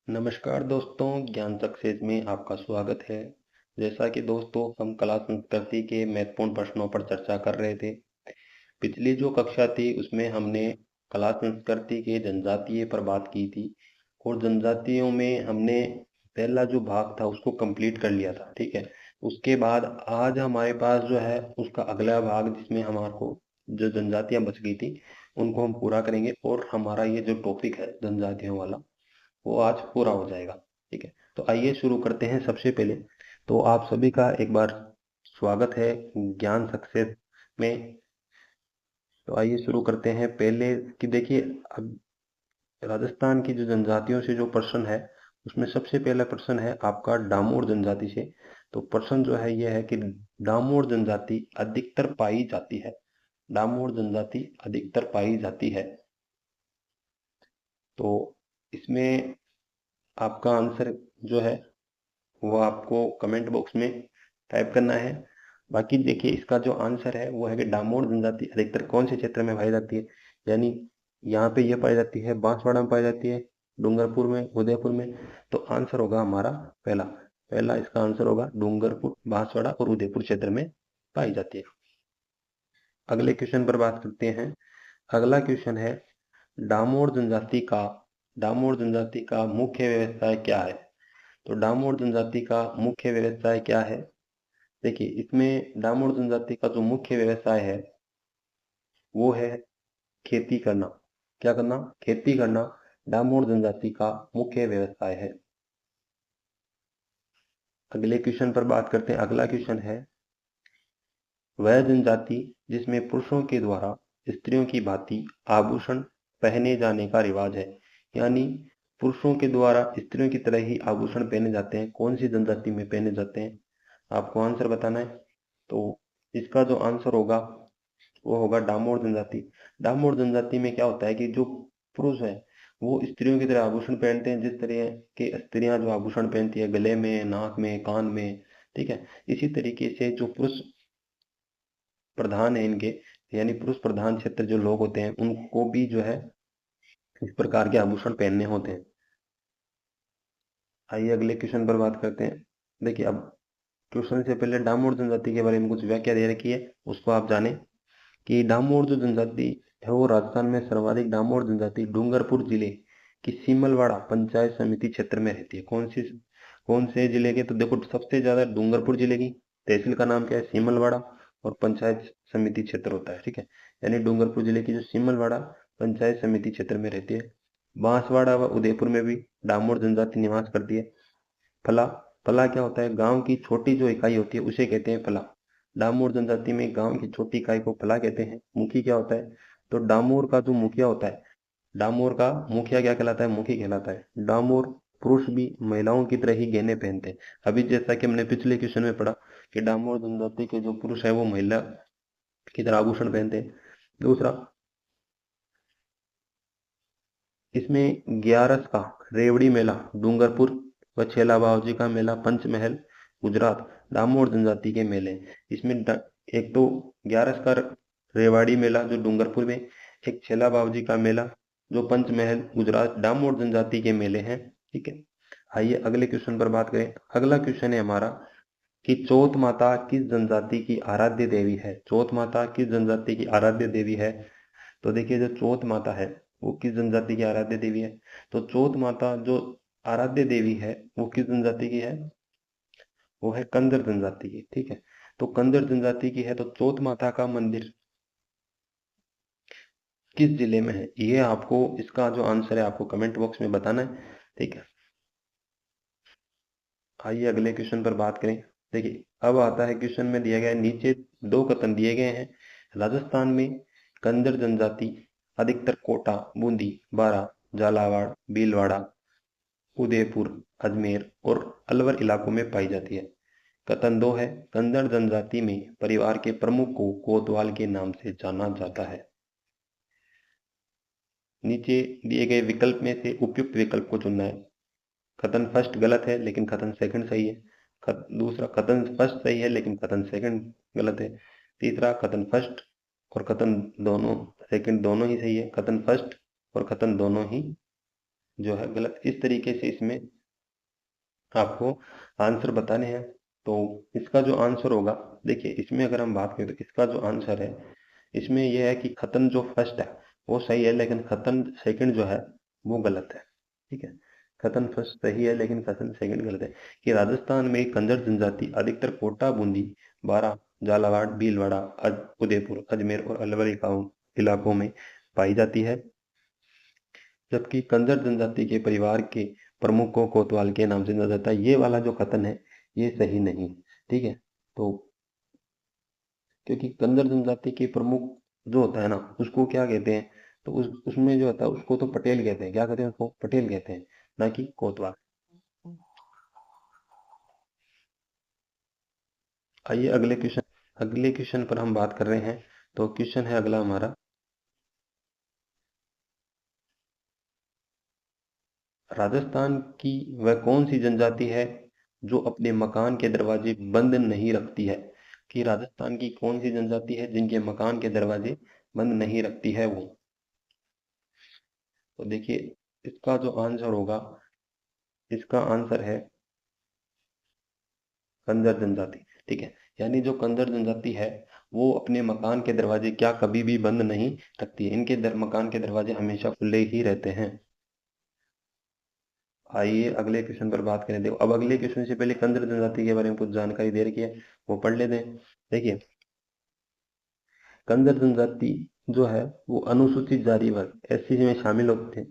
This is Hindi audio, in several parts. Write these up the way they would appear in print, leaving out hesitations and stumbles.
नमस्कार दोस्तों, ज्ञान सक्सेस में आपका स्वागत है। जैसा कि दोस्तों हम कला संस्कृति के महत्वपूर्ण प्रश्नों पर चर्चा कर रहे थे। पिछली जो कक्षा थी उसमें हमने कला संस्कृति के जनजातीय पर बात की थी और जनजातियों में हमने पहला जो भाग था उसको कंप्लीट कर लिया था। ठीक है, उसके बाद आज हमारे पास जो है उसका अगला भाग जिसमें हमारे को जो जनजातियां बच गई थी उनको हम पूरा करेंगे और हमारा ये जो टॉपिक है जनजातियों वाला वो आज पूरा हो जाएगा। ठीक है, तो आइए शुरू करते हैं। सबसे पहले तो आप सभी का एक बार स्वागत है ज्ञान सक्सेस में। तो आइए शुरू करते हैं। पहले कि देखिए, अब राजस्थान की जो जनजातियों से जो प्रश्न है उसमें सबसे पहला प्रश्न है आपका डामोर जनजाति से। तो प्रश्न जो है यह है कि डामोर जनजाति अधिकतर पाई जाती है। डामोर जनजाति अधिकतर पाई जाती है। तो इसमें आपका आंसर जो है वो आपको कमेंट बॉक्स में टाइप करना है। बाकी देखिए, इसका जो आंसर है वो है कि डामोर जनजाति अधिकतर कौन से क्षेत्र में पाई जाती है। यानी यहाँ पे ये पाई जाती है, बांसवाड़ा में पाई जाती है, डूंगरपुर में, उदयपुर में। तो आंसर होगा हमारा पहला पहला इसका आंसर होगा डूंगरपुर, बांसवाड़ा और उदयपुर क्षेत्र में पाई जाती है। अगले क्वेश्चन पर बात करते हैं। अगला क्वेश्चन है डामोर जनजाति का डामोर जनजाति का मुख्य व्यवसाय क्या है। तो डामोर जनजाति का मुख्य व्यवसाय क्या है। देखिए, इसमें डामोर जनजाति का जो मुख्य व्यवसाय है वो है खेती करना। क्या करना? खेती करना डामोर जनजाति का मुख्य व्यवसाय है। अगले क्वेश्चन पर बात करते हैं। अगला क्वेश्चन है वह जनजाति जिसमें पुरुषों के द्वारा स्त्रियों की भांति आभूषण पहने जाने का रिवाज है। यानी पुरुषों के द्वारा स्त्रियों की तरह ही आभूषण पहने जाते हैं। कौन सी जनजाति में पहने जाते हैं, आपको आंसर बताना है। तो इसका जो आंसर होगा वो होगा डामोर जनजाति। डामोर जनजाति में क्या होता है कि जो पुरुष है वो स्त्रियों की तरह आभूषण पहनते हैं, जिस तरह के स्त्रियां जो आभूषण पहनती है गले में, नाक में, कान में। ठीक है, इसी तरीके से जो पुरुष प्रधान है इनके, यानी पुरुष प्रधान क्षेत्र जो लोग होते हैं उनको भी जो है इस प्रकार के आभूषण पहनने होते हैं। आइए अगले क्वेश्चन पर बात करते हैं। देखिए, अब क्वेश्चन से पहले डामोर जनजाति के बारे में कुछ व्याख्या दे रखी है, उसको आप जाने कि डामोर जो जनजाति है वो राजस्थान में सर्वाधिक डामोर जनजाति डूंगरपुर जिले की सीमलवाड़ा पंचायत समिति क्षेत्र में रहती है। कौन से जिले के? तो देखो, सबसे ज्यादा डूंगरपुर जिले की तहसील का नाम क्या है? सीमलवाड़ा। और पंचायत समिति क्षेत्र होता है। ठीक है, यानी डूंगरपुर जिले की जो सीमलवाड़ा पंचायत समिति क्षेत्र में रहती है। बांसवाड़ा व उदयपुर में भी डामोर जनजाति निवास करती है। फला फला क्या होता है? गांव की छोटी जो इकाई होती है उसे कहते हैं फला। डामोर जनजाति में गांव की छोटी इकाई को फला कहते हैं। मुखी क्या होता है? तो डामोर का जो मुखिया होता है, डामोर का मुखिया क्या कहलाता है? मुखी कहलाता है। डामोर पुरुष भी महिलाओं की तरह ही गहने पहनते हैं। अभी जैसा कि हमने पिछले क्वेश्चन में पढ़ा कि डामोर जनजाति के जो पुरुष है वो महिला की तरह आभूषण पहनते हैं। दूसरा, इसमें ग्यारस का रेवड़ी मेला डूंगरपुर व छेला बावजी का मेला पंचमहल गुजरात डामोर जनजाति के मेले हैं। इसमें एक तो ग्यारस का रेवाड़ी मेला जो डूंगरपुर में, एक छेला बावजी का मेला जो पंचमहल गुजरात डामोर जनजाति के मेले हैं। ठीक है, आइए अगले क्वेश्चन पर बात करें। अगला क्वेश्चन है हमारा कि चौथ माता किस जनजाति की आराध्य देवी है। चौथ माता किस जनजाति की आराध्य देवी है? तो देखिए, जो चौथ माता है वो किस जनजाति की आराध्य देवी है। तो चौथ माता जो आराध्य देवी है वो किस जनजाति की है? वो है कंदर जनजाति की। ठीक है, तो कंदर जनजाति की है। तो चौथ माता का मंदिर किस जिले में है, ये आपको इसका जो आंसर है आपको कमेंट बॉक्स में बताना है। ठीक है, आइए अगले क्वेश्चन पर बात करें। देखिए, अब आता है क्वेश्चन में दिया गया है, नीचे दो कथन दिए गए हैं। राजस्थान में कंदर जनजाति अधिकतर कोटा, बूंदी, बारा, झालावाड़, भीलवाड़ा, उदयपुर, अजमेर और अलवर इलाकों में पाई जाती है। कथन दो है कंदर जनजाति में परिवार के प्रमुख को कोतवाल के नाम से जाना जाता है। नीचे दिए गए विकल्प में से उपयुक्त विकल्प को चुनना है। कथन फर्स्ट गलत है लेकिन कथन सेकंड सही है। दूसरा, कथन फर्स्ट सही है लेकिन कथन सेकंड गलत है। तीसरा, कथन फर्स्ट और कथन दोनों सेकंड दोनों ही सही है। कथन फर्स्ट और कथन दोनों ही जो है गलत। इस तरीके से इसमें आपको आंसर बताने हैं। तो इसका जो आंसर होगा, देखिए इसमें अगर हम बात करें तो इसका जो आंसर है, इसमें यह है कि खतन जो फर्स्ट है वो सही है, लेकिन खतन सेकंड जो है वो गलत है। ठीक है, खतन फर्स्ट सही है लेकिन खतन सेकंड गलत है। कि राजस्थान में कंजर जनजाति अधिकतर कोटा, बूंदी, बारां, झालावाड़, भीलवाड़ा, उदयपुर, अजमेर और अलवर इलाकों में पाई जाती है। जबकि कंजर जनजाति के परिवार के प्रमुख को कोतवाल के नाम से जाना जाता है। ये वाला जो कथन है ये सही नहीं है। ठीक है, तो क्योंकि कंजर जनजाति के प्रमुख जो होता है ना, उसको क्या कहते हैं, तो उसमें जो होता है उसको तो पटेल कहते हैं। क्या कहते हैं उसको? पटेल कहते हैं, ना कि कोतवाल। आइए अगले क्वेश्चन पर हम बात कर रहे हैं। तो क्वेश्चन है अगला हमारा, राजस्थान की वह कौन सी जनजाति है जो अपने मकान के दरवाजे बंद नहीं रखती है? कि राजस्थान की कौन सी जनजाति है जिनके मकान के दरवाजे बंद नहीं रखती है वो? तो देखिए इसका जो आंसर होगा, इसका आंसर है कंजर जनजाति। ठीक है, यानी जो कंजर जनजाति है वो अपने मकान के दरवाजे क्या कभी भी बंद नहीं रखती है। इनके मकान के दरवाजे हमेशा खुले ही रहते हैं। आइए अगले क्वेश्चन पर बात करें। देखो, अब अगले क्वेश्चन से पहले कंजर जनजाति के बारे में कुछ जानकारी दे रखी है, वो पढ़ लेते हैं। देखिए, कंजर जनजाति जो है वो अनुसूचित जाति वर्ग एससी में शामिल होते हैं।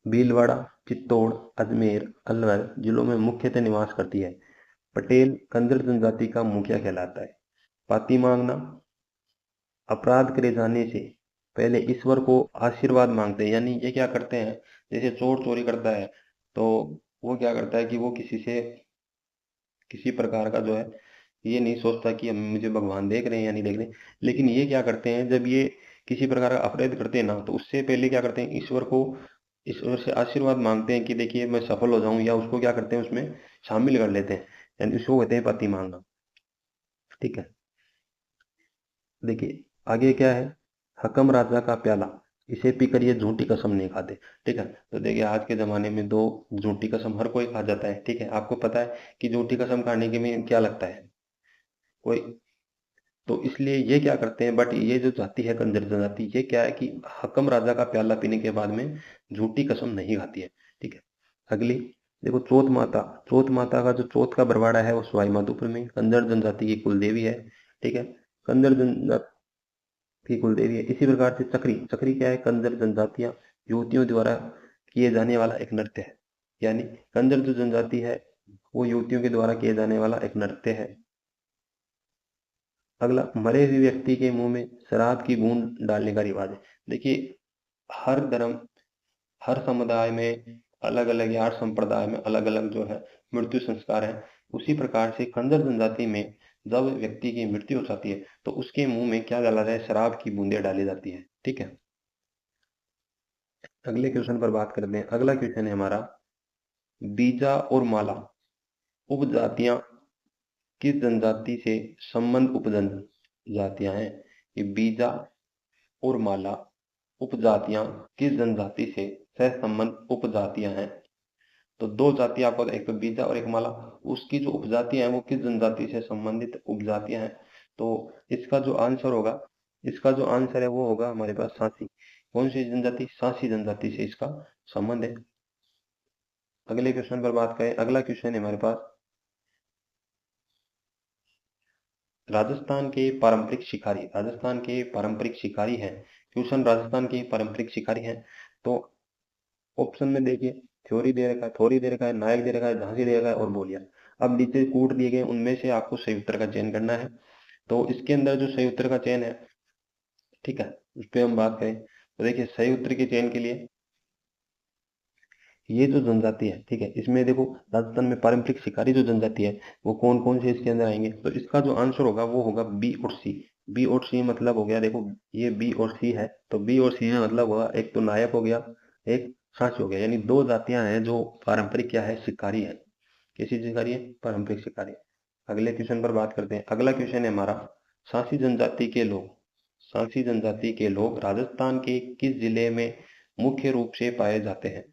भीलवाड़ा, चित्तौड़, अजमेर, अलवर जिलों में मुख्यतः निवास करती है। पटेल कंजर जनजाति का मुखिया कहलाता है। पाती मांगना, अपराध करे जाने से पहले ईश्वर को आशीर्वाद मांगते हैं। यानी ये क्या करते हैं, जैसे चोर चोरी करता है तो वो क्या करता है कि वो किसी से किसी प्रकार का जो है ये नहीं सोचता कि हम मुझे भगवान देख रहे हैं या नहीं देख रहे हैं। लेकिन ये क्या करते हैं, जब ये किसी प्रकार का अपराध करते हैं ना, तो उससे पहले क्या करते हैं, ईश्वर से आशीर्वाद मांगते हैं कि देखिए मैं सफल हो जाऊं, या उसको क्या करते हैं उसमें शामिल कर लेते हैं। यानी उसको कहते हैं पति मांगना। ठीक है, देखिए आगे क्या है, हकम राजा का प्याला, इसे पीकर ये झूठी कसम नहीं खाते। ठीक है, तो देखिए आज के जमाने में दो झूठी कसम हर कोई खा जाता है। ठीक है, आपको पता है कि झूठी कसम खाने के में क्या लगता है, कोई, तो इसलिए ये क्या करते हैं, बट ये जो जाति है कंजर जनजाति, ये क्या है कि हकम राजा का प्याला पीने के बाद में झूठी कसम नहीं खाती है। ठीक है, अगली देखो, चौथ माता का जो चौथ का बरवाड़ा है वो सवाई माधोपुर में कंजर जनजाति की कुल देवी है। ठीक है, कंजर जनजाति की कुल देवी है। इसी प्रकार से चक्री चक्री क्या है, कंजर जनजातियां युवतियों द्वारा किए जाने वाला एक नृत्य है। यानी कंजर जो जनजाति है वो युवतियों के द्वारा किए जाने वाला एक नृत्य है। अगला, मरे हुए व्यक्ति के मुंह में शराब की बूंद डालने का रिवाज है। देखिए हर धर्म, हर समुदाय में अलग अलग, या हर संप्रदाय में अलग अलग जो है मृत्यु संस्कार है। उसी प्रकार से कंजर जनजाति में जब व्यक्ति की मृत्यु हो जाती है तो उसके मुंह में क्या डाला जाए, शराब की बूंदें डाली जाती है। ठीक है, अगले क्वेश्चन पर बात करते हैं। अगला क्वेश्चन है हमारा, बीजा और माला उपजातियां किस जनजाति से संबंध उपजन जातियां हैं? ये बीजा और माला उपजातियां किस जनजाति से सहसंबंध उपजातियां हैं? तो दो जाति आपको, एक तो बीजा और एक माला, उसकी जो उपजातियां हैं वो किस जनजाति से संबंधित उपजातियां हैं? तो इसका जो आंसर होगा, इसका जो आंसर है वो होगा हमारे पास सांसी। कौन सी जनजाति? सांसी जनजाति से इसका संबंध है। अगले क्वेश्चन पर बात करें। अगला क्वेश्चन है हमारे पास, राजस्थान के पारंपरिक शिकारी हैं। क्वेश्चन राजस्थान के पारंपरिक शिकारी हैं, तो ऑप्शन में देखिए, थ्योरी दे रखा है, थोरी दे रखा है, नायक दे रखा है, झांसी दे रखा है और बोलिया। अब नीचे कूट दिए गए, उनमें से आपको सही उत्तर का चयन करना है। तो इसके अंदर जो सही उत्तर का चयन है, ठीक है, उस पर हम बात करें तो देखिए सही उत्तर के चयन के लिए ये जो जनजाति है, ठीक है, इसमें देखो राजस्थान में पारंपरिक शिकारी जो जनजाति है वो कौन कौन से इसके अंदर आएंगे, तो इसका जो आंसर होगा वो होगा बी और सी। बी और सी मतलब हो गया, देखो ये बी और सी है, तो बी और सी में मतलब होगा एक तो नायक हो गया, एक सांची हो गया। यानी दो जातियां हैं जो पारंपरिक क्या है, शिकारी है। कैसी शिकारी है? पारंपरिक शिकारी। अगले क्वेश्चन पर बात करते हैं। अगला क्वेश्चन है हमारा, सांसी जनजाति के लोग सांसी जनजाति के लोग राजस्थान के किस जिले में मुख्य रूप से पाए जाते हैं?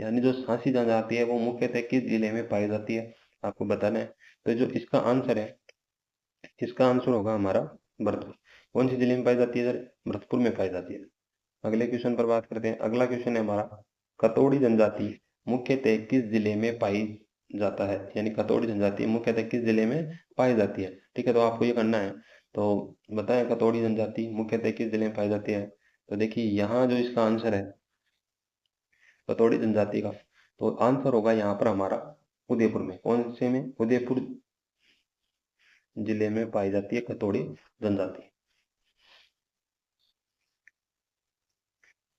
यानी जो सांसी जनजाति है वो मुख्यतः किस जिले में पाई जाती है, आपको बताना है। तो जो इसका आंसर है, इसका आंसर होगा हमारा भरतपुर। कौन सी जिले में पाई जाती है सर? भरतपुर में पाई जाती है। अगले क्वेश्चन पर बात करते हैं। अगला क्वेश्चन है हमारा, खतोड़ी जनजाति मुख्यतः किस जिले में पाई जाता है, यानी खतोड़ी जनजाति मुख्यतः किस जिले में पाई जाती है। ठीक है, तो आपको ये करना है। तो बताएं खतोड़ी जनजाति मुख्यतः किस जिले में पाई जाती है। तो देखिए यहाँ जो इसका आंसर है खतोड़ी जनजाति का, तो आंसर होगा यहाँ पर हमारा उदयपुर में। कौन से में? उदयपुर जिले में पाई जाती है खतोड़ी जनजाति।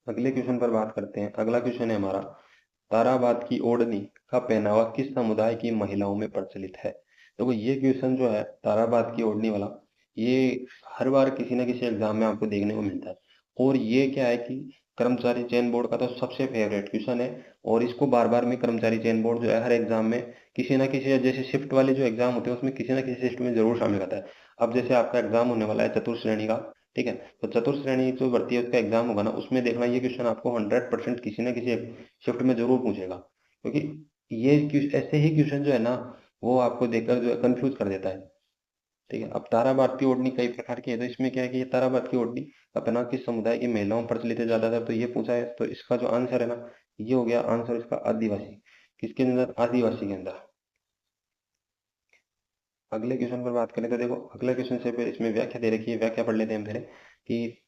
अगले क्वेश्चन पर बात करते हैं। अगला क्वेश्चन है हमारा, ताराबाद की ओढ़नी का पहनावा किस समुदाय की महिलाओं में प्रचलित है। देखो ये क्वेश्चन जो है ताराबाद की ओढ़नी वाला, ये हर बार किसी न किसी एग्जाम में आपको देखने को मिलता है। और ये क्या है कि कर्मचारी चयन बोर्ड का तो सबसे फेवरेट क्वेश्चन है। और इसको बार बार में कर्मचारी चयन बोर्ड जो है हर एग्जाम में किसी ना किसी, जैसे शिफ्ट वाले जो एग्जाम होते हैं उसमें किसी ना किसी शिफ्ट में जरूर शामिल करता है। अब जैसे आपका एग्जाम होने वाला है चतुर्थ श्रेणी का, ठीक है, तो चतुर्थ श्रेणी जो भर्ती है उसका एग्जाम होगा ना, उसमें देखना ये क्वेश्चन आपको 100% किसी न किसी शिफ्ट में जरूर पूछेगा। क्योंकि ये ऐसे ही क्वेश्चन जो है ना वो आपको देखकर जो है कंफ्यूज कर देता है। ठीक है, अब ताराबाद की ओढ़नी कई प्रकार की है, तो इसमें क्या है कि ये ताराबाद की ओढ़नी अपना किस समुदाय की महिलाओं में प्रचलित है ज्यादातर, तो ये पूछा है। तो इसका जो आंसर है ना, ये हो गया आंसर इसका आदिवासी। किसके अंदर? आदिवासी के अंदर। अगले क्वेश्चन पर बात करें तो देखो अगले क्वेश्चन से पहले इसमें व्याख्या दे रखी है, व्याख्या पढ़ लेते हैं हम पहले कि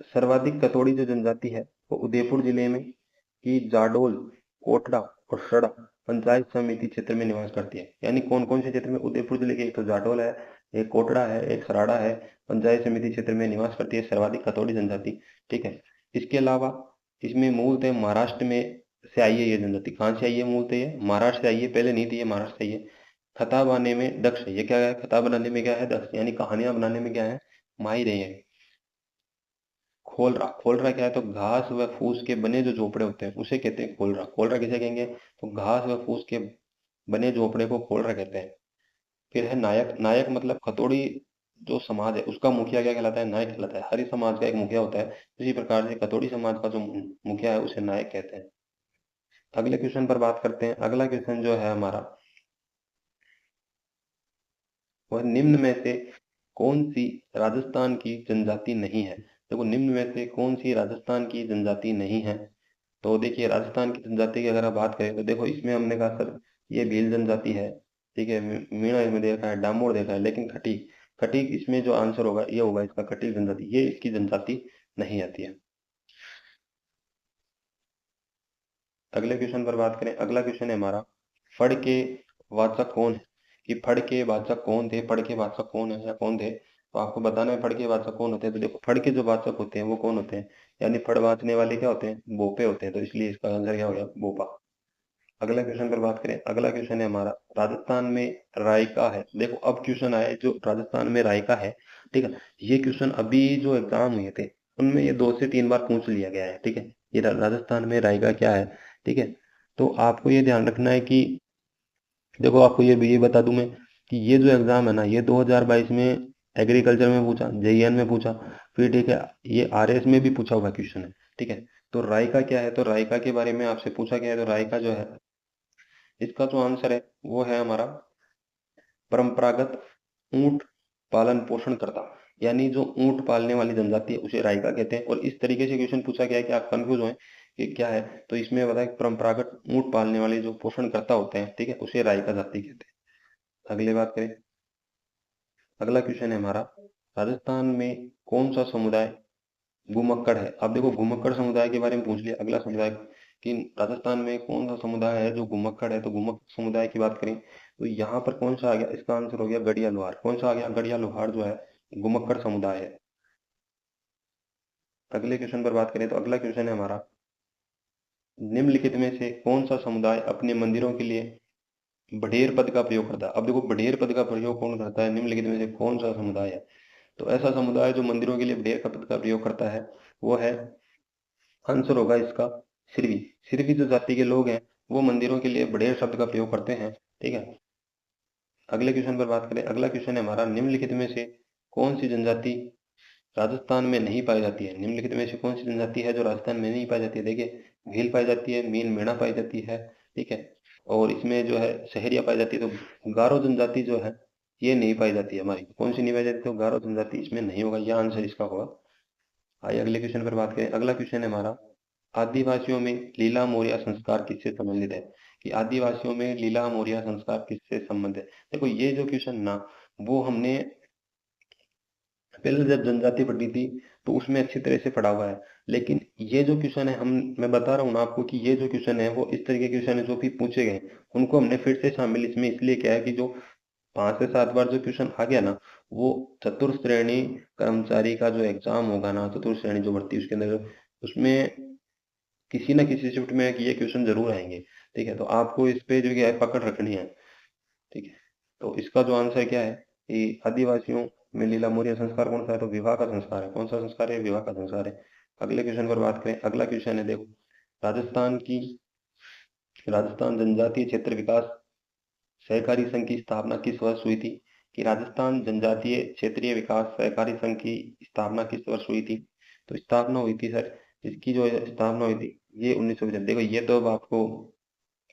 सर्वाधिक कतोड़ी जो जनजाति है वो उदयपुर जिले में की जाडोल, कोटड़ा और सड़ा पंचायत समिति क्षेत्र में निवास करती है। यानी कौन कौन से क्षेत्र में? उदयपुर जिले के एक तो जाडोल है, एक कोटड़ा है, एक सराड़ा है, पंचायत समिति क्षेत्र में निवास करती है सर्वाधिक कतोड़ी जनजाति। ठीक है, इसके अलावा इसमें मूलतः महाराष्ट्र में से आई है ये जनजाति। कहाँ से आई है? मूलतः ये महाराष्ट्र से आई है, पहले नहीं थी ये महाराष्ट्र से आई है। खता बनाने में दक्ष है। ये क्या है? खता बनाने में क्या है? दक्ष, यानी कहानियां बनाने में क्या है? माहिर है ये। खोलरा, खोलरा क्या है? तो घास व फूस के बने जो झोपड़े होते हैं उसे कहते हैं खोलरा। खोलरा किसे कहेंगे? तो घास व फूस के बने झोपड़े को खोलरा कहते हैं। फिर है नायक। नायक मतलब खतोड़ी जो समाज है उसका मुखिया क्या कहलाता है? नायक कहलाता है। हर समाज का एक मुखिया होता है, इसी प्रकार से खतोड़ी समाज का जो मुखिया है उसे नायक कहते हैं। अगले क्वेश्चन पर बात करते हैं। अगला क्वेश्चन जो है हमारा, वह निम्न में से कौन सी राजस्थान की जनजाति नहीं है। देखो निम्न में से कौन सी राजस्थान की जनजाति नहीं है। तो देखिए राजस्थान की जनजाति की अगर आप बात करें तो देखो इसमें हमने कहा सर ये भील जनजाति है, ठीक है, मीणा इसमें देखा है, डामोर देखा है, लेकिन खटीक, खटीक इसमें जो आंसर होगा ये होगा इसका खटीक जनजाति, ये इसकी जनजाति नहीं आती है। अगले क्वेश्चन पर बात करें। अगला क्वेश्चन है हमारा, फड़ के वाचक कौन है। कि फड़ के वाचक कौन थे? फड़ के वाचक कौन है या कौन थे, तो आपको बताना है फड़ के वाचक कौन होते हैं। तो देखो फड़ के जो वाचक होते हैं वो कौन होते हैं, यानी फड़ वाचने वाले क्या होते हैं? बोपे होते हैं। तो इसलिए इसका आंसर क्या हो गया? बोपा। अगला क्वेश्चन पर बात करें। अगला क्वेश्चन है हमारा, राजस्थान में रायका है। देखो अब क्वेश्चन आया है जो राजस्थान में रायका है, ठीक है, ये क्वेश्चन अभी जो एग्जाम हुए थे उनमें ये 2 से 3 बार पूछ लिया गया है। ठीक है, ये राजस्थान में रायका क्या है। ठीक है, तो आपको ये ध्यान रखना है कि देखो आपको ये बता दूं मैं कि ये जो एग्जाम है ना ये 2022 में एग्रीकल्चर में पूछा, जेईएन में पूछा, फिर ठीक है ये आरएस में भी पूछा हुआ क्वेश्चन है। ठीक है, तो रायका क्या है? तो रायका के बारे में आपसे पूछा गया है। तो रायका जो है इसका जो आंसर है वो है हमारा परंपरागत ऊंट पालन पोषण करता, यानी जो ऊंट पालने वाली जनजाति है उसे रायका कहते हैं। और इस तरीके से क्वेश्चन पूछा गया है कि आप कंफ्यूज हों कि क्या है, तो इसमें बताया कि परंपरागत ऊंट पालने वाले जो पोषण करता होते हैं, ठीक है, उसे रायका जाति कहते हैं। अगले बात करें। अगला क्वेश्चन है हमारा, राजस्थान में कौन सा समुदाय घुमक्कड़ है। अब देखो घुमक्कड़ समुदाय के बारे में पूछ लिया। अगला समुदाय कि राजस्थान में कौन सा समुदाय है जो घुमक्कड़ है। तो घुमक्कड़ समुदाय की बात करें तो यहाँ पर कौन सा आ गया? इसका आंसर हो गया गड़िया लोहार। कौन सा आ गया? गड़िया लोहार जो है घुमक्कड़ समुदाय है। अगले क्वेश्चन पर बात करें तो अगला क्वेश्चन है हमारा, निम्नलिखित में से कौन सा समुदाय अपने मंदिरों के लिए बडेर पद का प्रयोग करता है। अब देखो बडेर पद का प्रयोग कौन करता है? निम्नलिखित में से कौन सा समुदाय है। तो ऐसा समुदाय जो मंदिरों के लिए बडेर का पद का प्रयोग करता है वो है, आंसर होगा इसका सिरवी। सिरवी जो जाति के लोग हैं वो मंदिरों के लिए बड़ेर शब्द का प्रयोग करते हैं। ठीक है, अगले क्वेश्चन पर बात करें। अगला क्वेश्चन है हमारा, निम्नलिखित में से कौन सी जनजाति राजस्थान में नहीं पाई जाती है। निम्नलिखित में से कौन सी जनजाति है जो राजस्थान में नहीं पाई जाती है। देखिए भील पाई जाती है, मीन मेढ़ा पाई जाती है, ठीक है। और इसमें जो है शहरिया पाई जाती है। तो गारो जनजाति जो है ये नहीं पाई जाती है हमारी। कौन सी नहीं पाई जाती? तो गारो जनजाति इसमें नहीं होगा, यह आंसर इसका होगा। आइए अगले क्वेश्चन पर बात करें। अगला क्वेश्चन है हमारा, आदिवासियों में लीला मोरिया संस्कार किससे संबंधित है? कि आदिवासियों में लीला मोरिया संस्कार किससे संबंधित है? देखो ये जो क्वेश्चन ना, वो हमने पहले जब जनजाति पढ़ी थी तो उसमें अच्छी तरह से पढ़ा हुआ है। लेकिन ये जो क्वेश्चन है, मैं बता रहा हूँ ना आपको कि ये जो क्वेश्चन है वो इस तरह के क्वेश्चन है जो भी पूछे गए, उनको हमने फिर से शामिल इसमें इसलिए किया है कि जो 5 से 7 बार जो क्वेश्चन आ गया ना, वो चतुर्थ श्रेणी कर्मचारी का जो एग्जाम होगा ना, चतुर्थ श्रेणी जो भर्ती उसके अंदर, उसमें किसी ना किसी शिफ्ट में ये क्वेश्चन जरूर आएंगे। ठीक है, तो आपको इस पे जो क्या है पकड़ रखनी है। ठीक है, तो इसका जो आंसर क्या है कि आदिवासियों में लीला मोरिया संस्कार कौन सा है? तो विवाह का संस्कार है। कौन सा संस्कार है? विवाह का संस्कार है। अगले क्वेश्चन पर बात करें। अगला क्वेश्चन है, देखो, राजस्थान जनजातीय क्षेत्र विकास सहकारी संघ की स्थापना किस वर्ष हुई थी? कि राजस्थान जनजातीय क्षेत्रीय विकास सहकारी संघ की स्थापना किस वर्ष हुई थी? तो स्थापना हुई थी सर, इसकी जो स्थापना हुई थी ये 1975। देखो ये तो अब आपको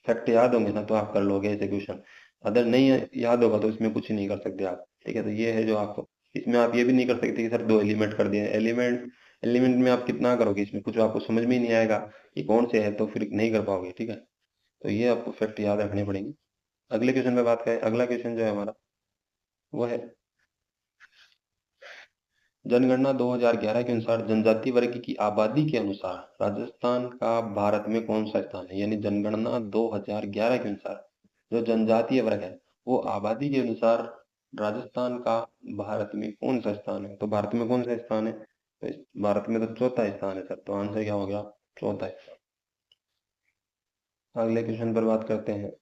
फैक्ट याद होंगे ना तो आप कर लोगे ऐसे क्वेश्चन। अगर नहीं याद होगा तो इसमें कुछ नहीं कर सकते आप। ठीक है, तो ये है जो आपको, इसमें आप ये भी नहीं कर सकते कि सर 2 एलिमेंट कर दिए। एलिमेंट एलिमेंट में आप कितना करोगे, इसमें कुछ आपको समझ में ही नहीं आएगा कि कौन से है, तो फिर नहीं कर पाओगे। ठीक है, तो ये आपको फैक्ट याद रखने पड़ेंगे। अगले क्वेश्चन पे बात करें। अगला क्वेश्चन जो है हमारा वो है, जनगणना 2011 के अनुसार जनजाति वर्ग की आबादी के अनुसार राजस्थान का भारत में कौन सा स्थान है? यानी जनगणना 2011 के अनुसार जो जनजातीय वर्ग है वो आबादी के अनुसार राजस्थान का भारत में कौन सा स्थान है? तो भारत में कौन सा स्थान है? तो भारत में तो चौथा स्थान है सर। तो आंसर क्या हो गया? चौथा स्थान। अगले क्वेश्चन पर बात करते हैं।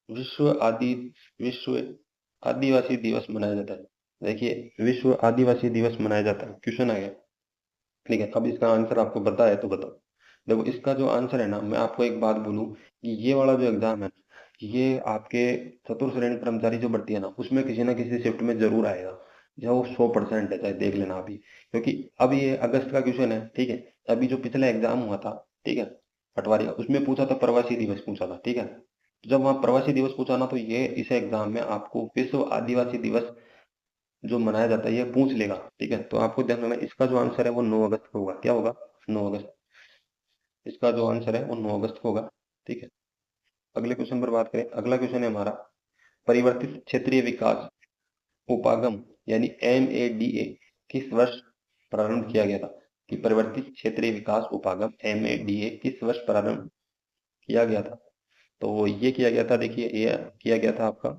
विश्व आदि विश्व आदिवासी दिवस मनाया जाता है। देखिए विश्व आदिवासी दिवस मनाया जाता है, क्वेश्चन आ गया। ठीक है, अब इसका आंसर आपको पता है तो बताओ। देखो इसका जो आंसर है ना, मैं आपको एक बात बोलूं कि ये वाला जो एग्जाम है ये आपके चतुर्थ श्रेणी कर्मचारी जो भर्ती है ना उसमें किसी ना किसी शिफ्ट में जरूर आएगा। जो 100% है, चाहे देख लेना अभी, क्योंकि अब ये अगस्त का क्वेश्चन है। ठीक है, अभी जो पिछला एग्जाम हुआ था, ठीक है, पटवारी का, उसमें पूछा था प्रवासी दिवस पूछा था। ठीक है, जब वहाँ प्रवासी दिवस पूछा ना, तो ये इस एग्जाम में आपको विश्व आदिवासी दिवस जो मनाया जाता है ये पूछ लेगा। ठीक है, तो आपको ध्यान रखना इसका जो आंसर है वो 9 अगस्त को होगा। क्या होगा? 9 अगस्त। इसका जो आंसर है वो 9 अगस्त को होगा। ठीक है, अगले क्वेश्चन पर बात करें। अगला क्वेश्चन है हमारा, परिवर्तित क्षेत्रीय विकास उपागम यानी MADA किस वर्ष प्रारंभ किया गया था? कि परिवर्तित क्षेत्रीय विकास उपागम MADA किस वर्ष प्रारंभ किया गया था? तो ये किया गया था, देखिए ये किया गया था आपका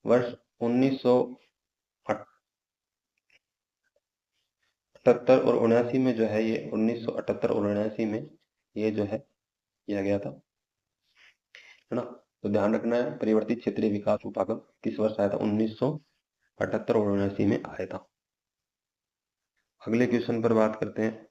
वर्ष 1978 और 79 में जो है ये 1978 और 79 में ये जो है किया गया था, है ना। तो ध्यान रखना है, परिवर्तित क्षेत्रीय विकास उपागम किस वर्ष आया था? 1978 और 79 में आया था। अगले क्वेश्चन पर बात करते हैं।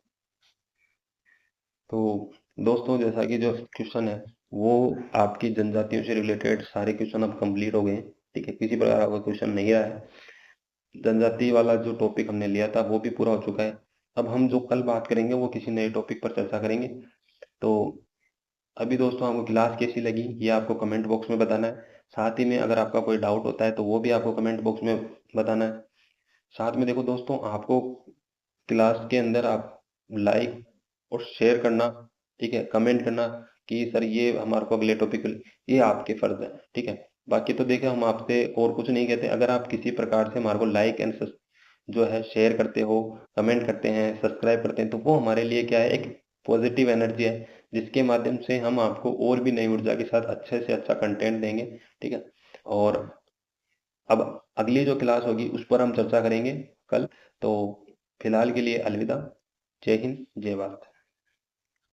तो दोस्तों जैसा कि जो क्वेश्चन है वो आपकी जनजातियों से रिलेटेड सारे क्वेश्चन अब कंप्लीट हो गए हैं। ठीक है, किसी प्रकार का क्वेश्चन नहीं रहा है। जनजाति वाला जो टॉपिक हमने लिया था वो भी पूरा हो चुका है। अब हम जो कल बात करेंगे वो किसी नए टॉपिक पर चर्चा करेंगे। तो अभी दोस्तों आपको क्लास कैसी लगी ये आपको कमेंट बॉक्स में बताना है। साथ ही में अगर आपका कोई डाउट होता है तो वो भी आपको कमेंट बॉक्स में बताना है। साथ में देखो दोस्तों, आपको क्लास के अंदर आप लाइक और शेयर करना, ठीक है, कमेंट करना कि सर ये हमारे को अगले टॉपिक, ये आपके फर्ज है। ठीक है, बाकी तो देखिए हम आपसे और कुछ नहीं कहते। अगर आप किसी प्रकार से हमारे को लाइक एंड जो है शेयर करते हो, कमेंट करते हैं, सब्सक्राइब करते हैं, तो वो हमारे लिए क्या है, एक पॉजिटिव एनर्जी है, जिसके माध्यम से हम आपको और भी नई ऊर्जा के साथ अच्छे से अच्छा कंटेंट देंगे। ठीक है, और अब अगली जो क्लास होगी उस पर हम चर्चा करेंगे कल। तो फिलहाल के लिए अलविदा। जय हिंद, जय भारत।